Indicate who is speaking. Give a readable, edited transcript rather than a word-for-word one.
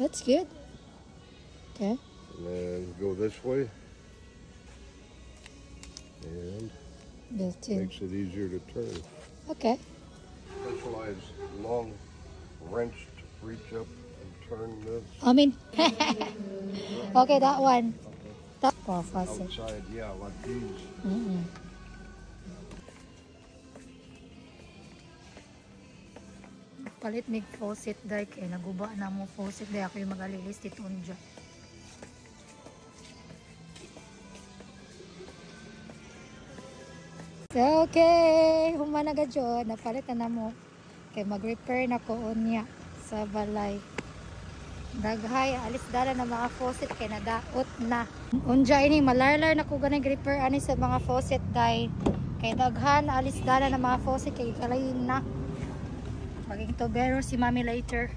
Speaker 1: That's good. Okay.
Speaker 2: And then go this way. And
Speaker 1: Built in.
Speaker 2: makes it easier to turn.
Speaker 1: Okay.
Speaker 2: Specialized long wrench to reach up and turn this.
Speaker 1: I mean, okay, that one. That for faucet.
Speaker 2: Outside, yeah, like these.
Speaker 1: Palit mig faucet day kay naguba na mo faucet day ako yung magalilis dito unja. So, okay, humana ga jud napalit na mo kay mag-repair na ko unya sa balay. Daghay alis dala na mga faucet kay nadaot na. Unja ini malarlar na ko ganay repair ani sa mga faucet day kay daghan alis dala na mga faucet kay kalayin na. Maging tubero si Mami later.